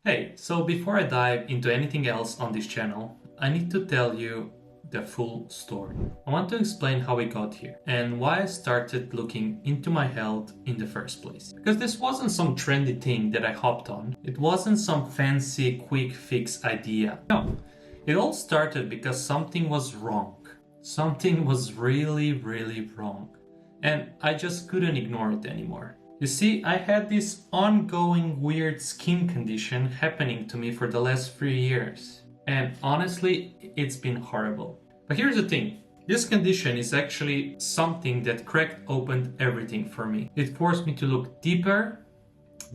Hey, so before I dive into anything else on this channel, I need to tell you the full story. I want to explain how we got here and why I started looking into my health in the first place. Because this wasn't some trendy thing that I hopped on. It wasn't some fancy quick fix idea. No, it all started because something was wrong. Something was really wrong. And I just couldn't ignore it anymore. You see, I had this ongoing weird skin condition happening to me for the last 3 years. And honestly, it's been horrible. But here's the thing. This condition is actually something that cracked open everything for me. It forced me to look deeper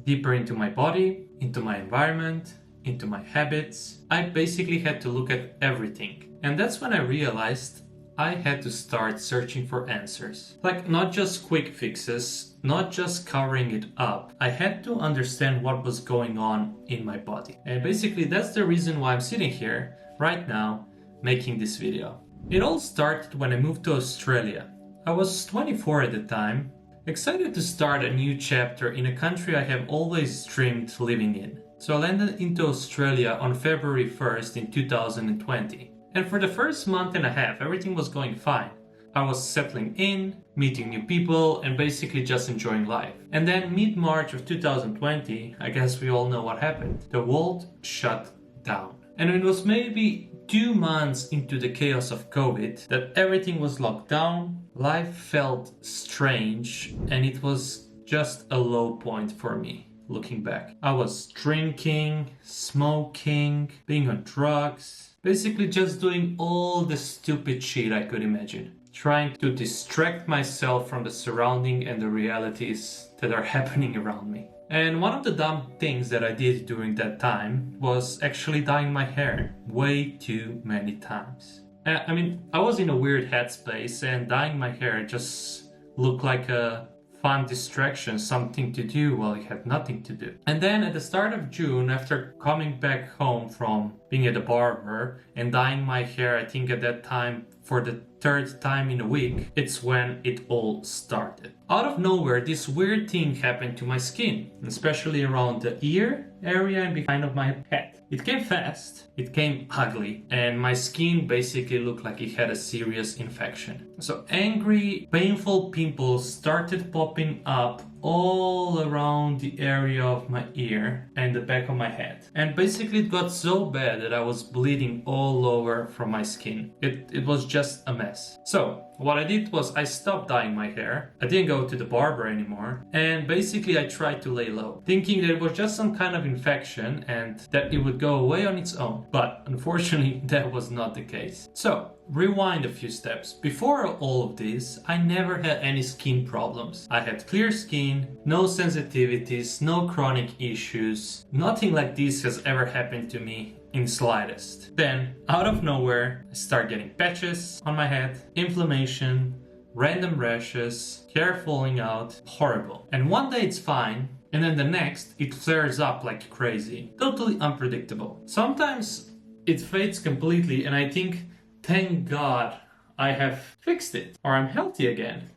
into my body, into my environment, into my habits. I basically had to look at everything. And that's when I realized I had to start searching for answers. Like, not just quick fixes, not just covering it up. I had to understand what was going on in my body. And basically that's the reason why I'm sitting here right now making this video. It all started when I moved to Australia. I was 24 at the time, excited to start a new chapter in a country I have always dreamed living in. So I landed into Australia on February 1st in 2020. And for the first month and a half, everything was going fine. I was settling in, meeting new people, and basically just enjoying life. And then mid-March of 2020, I guess we all know what happened. The world shut down. And it was maybe 2 months into the chaos of COVID that everything was locked down. Life felt strange, and it was just a low point for me. Looking back, I was drinking, smoking, being on drugs, basically just doing all the stupid shit I could imagine. Trying to distract myself from the surrounding and the realities that are happening around me. And one of the dumb things that I did during that time was actually dyeing my hair way too many times. I was in a weird headspace, and dyeing my hair just looked like a fun distraction, something to do while I had nothing to do. And then at the start of June, after coming back home from being at the barber and dyeing my hair, I think at that time for the 3rd time in a week, it's when it all started. Out of nowhere, this weird thing happened to my skin, especially around the ear area and behind of my head. It came fast, it came ugly, and my skin basically looked like it had a serious infection. So angry, painful pimples started popping up all around the area of my ear and the back of my head. And basically it got so bad that I was bleeding all over from my skin. It was just a mess. So what I did was I stopped dyeing my hair. I didn't go to the barber anymore. And basically I tried to lay low, thinking that it was just some kind of infection and that it would go away on its own. But unfortunately that was not the case. So rewind a few steps. Before all of this, I never had any skin problems. I had clear skin, no sensitivities, no chronic issues. Nothing like this has ever happened to me in slightest. Then, out of nowhere, I start getting patches on my head, inflammation, random rashes, hair falling out, horrible. And one day it's fine, and then the next it flares up like crazy. Totally unpredictable. Sometimes it fades completely and I think, thank God I have fixed it, or I'm healthy again,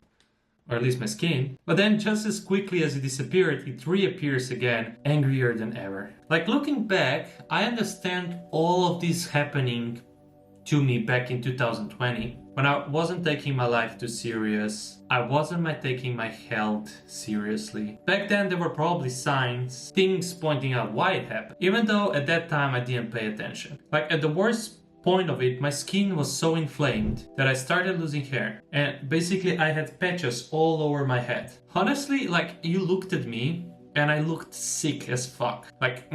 or at least my skin. But then just as quickly as it disappeared, it reappears again, angrier than ever. Like, looking back, I understand all of this happening to me back in 2020, when I wasn't taking my life too serious. I wasn't taking my health seriously. Back then there were probably signs, things pointing out why it happened, even though at that time I didn't pay attention. Like, at the worst point of it, my skin was so inflamed that I started losing hair, and basically I had patches all over my head. Honestly, like, you looked at me and I looked sick as fuck, like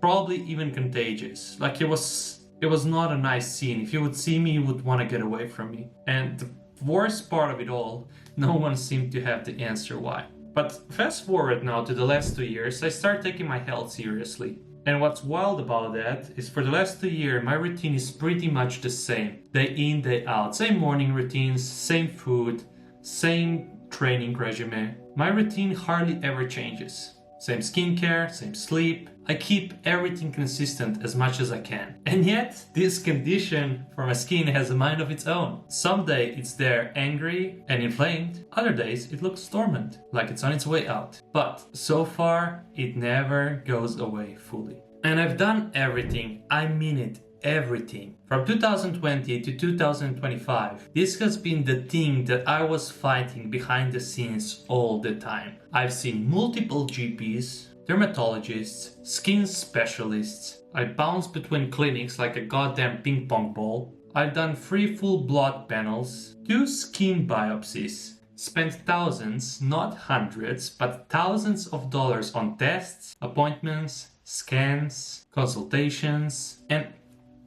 probably even contagious. Like, it was not a nice scene. If you would see me, you would want to get away from me. And the worst part of it all, no one seemed to have the answer why. But fast forward now to the last 2 years, I started taking my health seriously. And what's wild about that is for the last 2 years, my routine is pretty much the same. Day in, day out. Same morning routines, same food, same training regimen. My routine hardly ever changes. Same skincare, same sleep. I keep everything consistent as much as I can. And yet, this condition for my skin has a mind of its own. Some days it's there angry and inflamed. Other days it looks dormant, like it's on its way out. But so far, it never goes away fully. And I've done everything, I mean it, everything. From 2020 to 2025, this has been the thing that I was fighting behind the scenes all the time. I've seen multiple GPs, dermatologists, skin specialists. I bounce between clinics like a goddamn ping pong ball. I've done 3 full blood panels, 2 skin biopsies, spent thousands, not hundreds, but thousands of dollars on tests, appointments, scans, consultations, and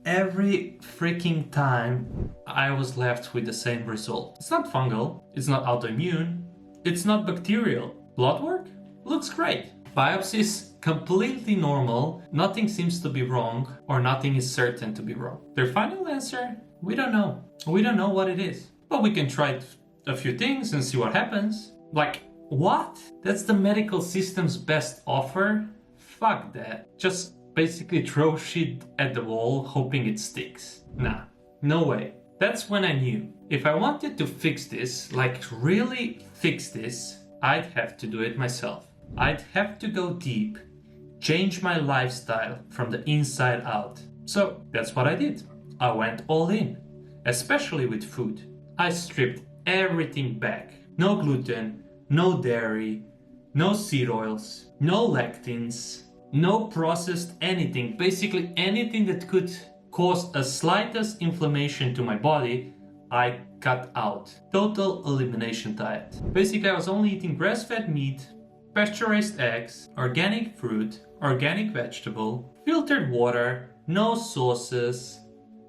every freaking time I was left with the same result. It's not fungal, it's not autoimmune, it's not bacterial. Blood work? Looks great. Biopsies? Completely normal, nothing seems to be wrong, or nothing is certain to be wrong. Their final answer? We don't know. We don't know what it is. But we can try a few things and see what happens. Like, what? That's the medical system's best offer? Fuck that. Just basically throw shit at the wall hoping it sticks. Nah, no way. That's when I knew. If I wanted to fix this, like really fix this, I'd have to do it myself. I'd have to go deep, change my lifestyle from the inside out. So that's what I did. I went all in, especially with food. I stripped everything back. No gluten, no dairy, no seed oils, no lectins, no processed anything. Basically anything that could cause a slightest inflammation to my body, I cut out. Total elimination diet. Basically I was only eating grass-fed meat, pasture-raised eggs, organic fruit, organic vegetable, filtered water, no sauces,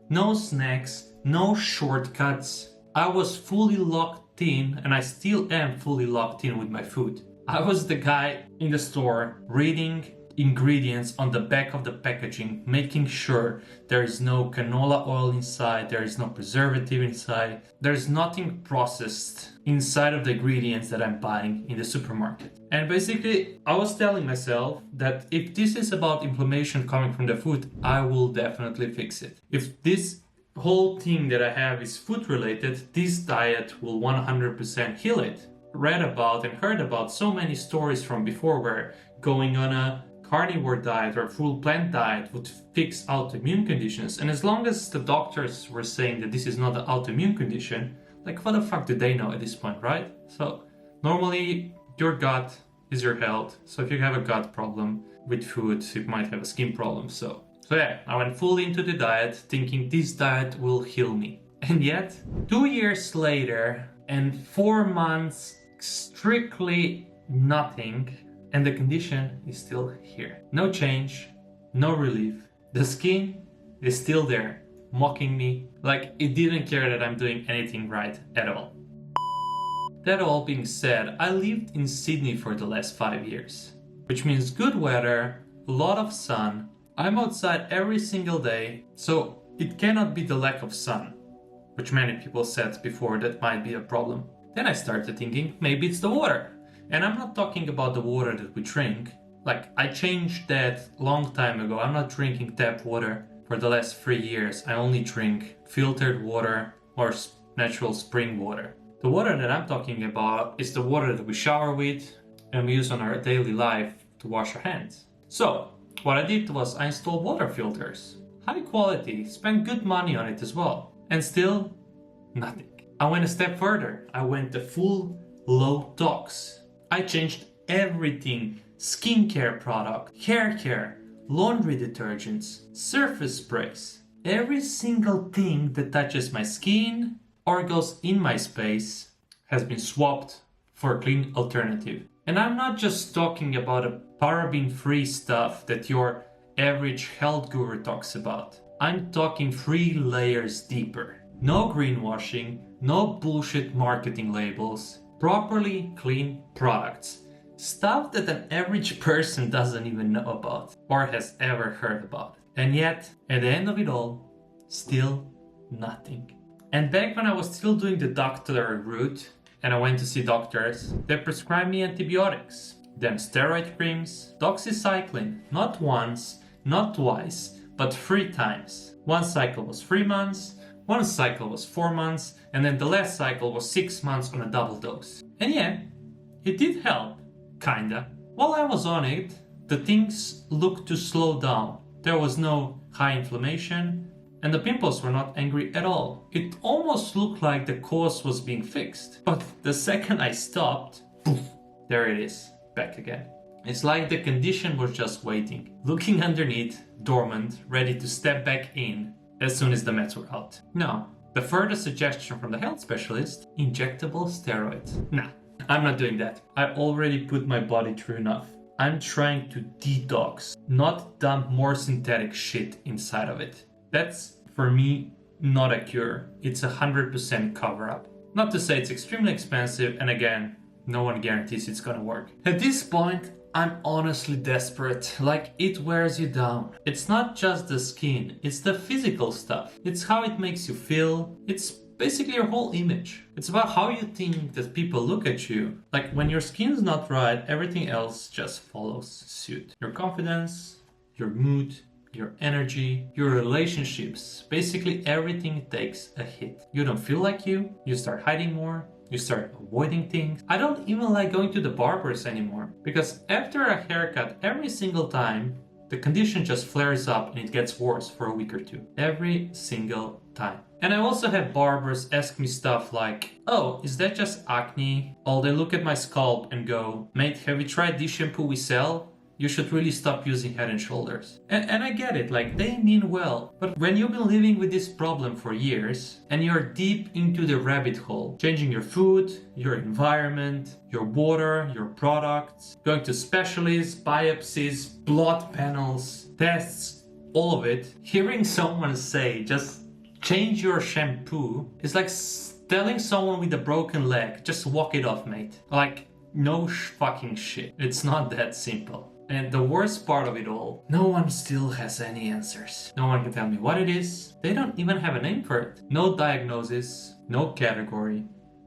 no snacks, no shortcuts. I was fully locked in, and I still am fully locked in with my food. I was the guy in the store reading ingredients on the back of the packaging, making sure there is no canola oil inside, there is no preservative inside, there's nothing processed inside of the ingredients that I'm buying in the supermarket. And basically, I was telling myself that if this is about inflammation coming from the food, I will definitely fix it. If this whole thing that I have is food related, this diet will 100% heal it. Read about and heard about so many stories from before where going on a carnivore diet or full plant diet would fix autoimmune conditions. And as long as the doctors were saying that this is not an autoimmune condition, like what the fuck do they know at this point, right? So normally your gut is your health. So if you have a gut problem with food, you might have a skin problem. So yeah, I went fully into the diet thinking this diet will heal me. And yet, 2 years later and 4 months strictly nothing, and the condition is still here. No change, no relief. The skin is still there, mocking me like it didn't care that I'm doing anything right at all. That all being said, I lived in Sydney for the last 5 years, which means good weather, a lot of sun. I'm outside every single day, so it cannot be the lack of sun, which many people said before that might be a problem. Then I started thinking maybe it's the water. And I'm not talking about the water that we drink. Like, I changed that long time ago. I'm not drinking tap water for the last 3 years. I only drink filtered water or natural spring water. The water that I'm talking about is the water that we shower with and we use on our daily life to wash our hands. So, what I did was I installed water filters. High quality, spent good money on it as well. And still, nothing. I went a step further. I went the full low-tox. I changed everything. Skincare product, hair care, laundry detergents, surface sprays. Every single thing that touches my skin or goes in my space has been swapped for a clean alternative. And I'm not just talking about a paraben-free stuff that your average health guru talks about. I'm talking 3 layers deeper. No greenwashing, no bullshit marketing labels, properly clean products. Stuff that an average person doesn't even know about or has ever heard about. And yet, at the end of it all, still nothing. And back when I was still doing the doctor route and I went to see doctors, they prescribed me antibiotics, then steroid creams, doxycycline, not once, not twice, but 3 times. One cycle was 3 months, one cycle was 4 months, and then the last cycle was 6 months on a double dose. And yeah, it did help, kinda. While I was on it, the things looked to slow down. There was no high inflammation, and the pimples were not angry at all. It almost looked like the cause was being fixed. But the second I stopped, poof, there it is, back again. It's like the condition was just waiting, looking underneath, dormant, ready to step back in as soon as the meds were out. Now, the further suggestion from the health specialist, injectable steroids. Nah, I'm not doing that. I already put my body through enough. I'm trying to detox, not dump more synthetic shit inside of it. That's, for me, not a cure. It's 100% cover-up. Not to say it's extremely expensive, and again, no one guarantees it's gonna work. At this point, I'm honestly desperate. Like, it wears you down. It's not just the skin, it's the physical stuff. It's how it makes you feel. It's basically your whole image. It's about how you think that people look at you. Like, when your skin's not right, everything else just follows suit. Your confidence, your mood, your energy, your relationships, basically everything takes a hit. You don't feel like you start hiding more, you start avoiding things. I don't even like going to the barbers anymore, because after a haircut every single time, the condition just flares up and it gets worse for a week or two. Every single time. And I also have barbers ask me stuff like, oh, is that just acne? Or they look at my scalp and go, mate, have you tried this shampoo we sell? You should really stop using Head and Shoulders. And I get it, like, they mean well. But when you've been living with this problem for years and you're deep into the rabbit hole, changing your food, your environment, your water, your products, going to specialists, biopsies, blood panels, tests, all of it, hearing someone say, just change your shampoo, is like telling someone with a broken leg, just walk it off, mate. Like, no fucking shit. It's not that simple. And the worst part of it all, no one still has any answers. No one can tell me what it is. They don't even have a name for it. No diagnosis, no category,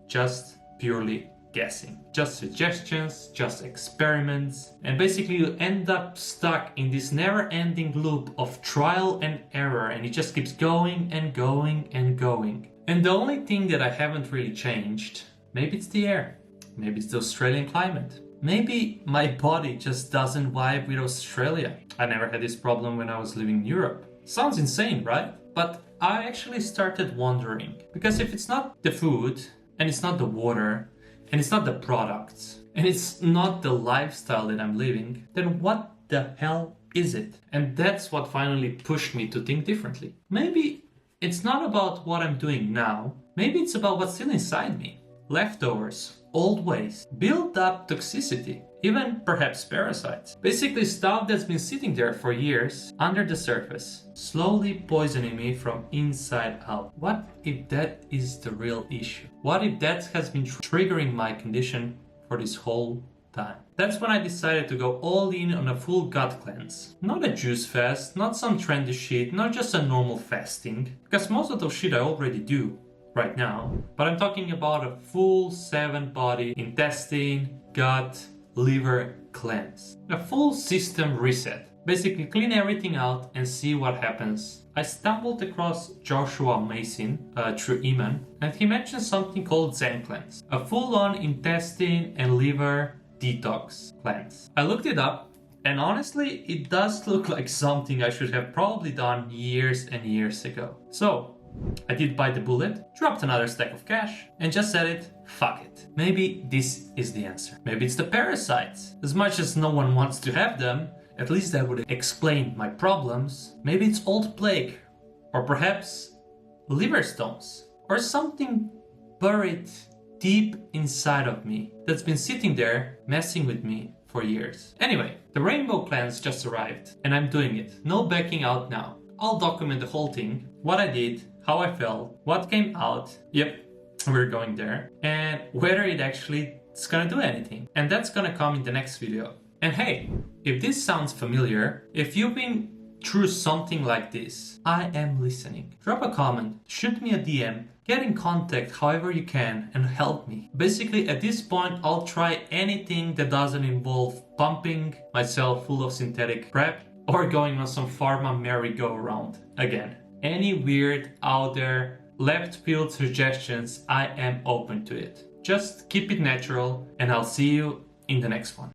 just purely guessing. Just suggestions, just experiments, and basically you end up stuck in this never-ending loop of trial and error, and it just keeps going and going and going. And the only thing that I haven't really changed, maybe it's the air, maybe it's the Australian climate. Maybe my body just doesn't vibe with Australia. I never had this problem when I was living in Europe. Sounds insane, right? But I actually started wondering, because if it's not the food, and it's not the water, and it's not the products, and it's not the lifestyle that I'm living, then what the hell is it? And that's what finally pushed me to think differently. Maybe it's not about what I'm doing now, maybe it's about what's still inside me. Leftovers, old ways, built up toxicity, even perhaps parasites. Basically stuff that's been sitting there for years under the surface, slowly poisoning me from inside out. What if that is the real issue? What if that has been triggering my condition for this whole time? That's when I decided to go all in on a full gut cleanse. Not a juice fast, not some trendy shit, not just a normal fasting, because most of those shit I already do right now, but I'm talking about a full 7-body intestine, gut, liver cleanse. A full system reset. Basically clean everything out and see what happens. I stumbled across Joshua Mason through Iman, and he mentioned something called Zen Cleanse, a full-on intestine and liver detox cleanse. I looked it up, and honestly, it does look like something I should have probably done years and years ago. So I did bite the bullet, dropped another stack of cash, and just said it, fuck it. Maybe this is the answer. Maybe it's the parasites. As much as no one wants to have them, at least that would explain my problems. Maybe it's old plague, or perhaps liver stones, or something buried deep inside of me that's been sitting there messing with me for years. Anyway, the rainbow cleanse just arrived, and I'm doing it. No backing out now. I'll document the whole thing, what I did, how I felt, what came out, yep, we're going there, and whether it actually is gonna do anything. And that's gonna come in the next video. And hey, if this sounds familiar, if you've been through something like this, I am listening. Drop a comment, shoot me a DM, get in contact however you can and help me. Basically, at this point, I'll try anything that doesn't involve pumping myself full of synthetic prep or going on some pharma merry-go-round again. Any weird, out there, left-field suggestions, I am open to it. Just keep it natural, and I'll see you in the next one.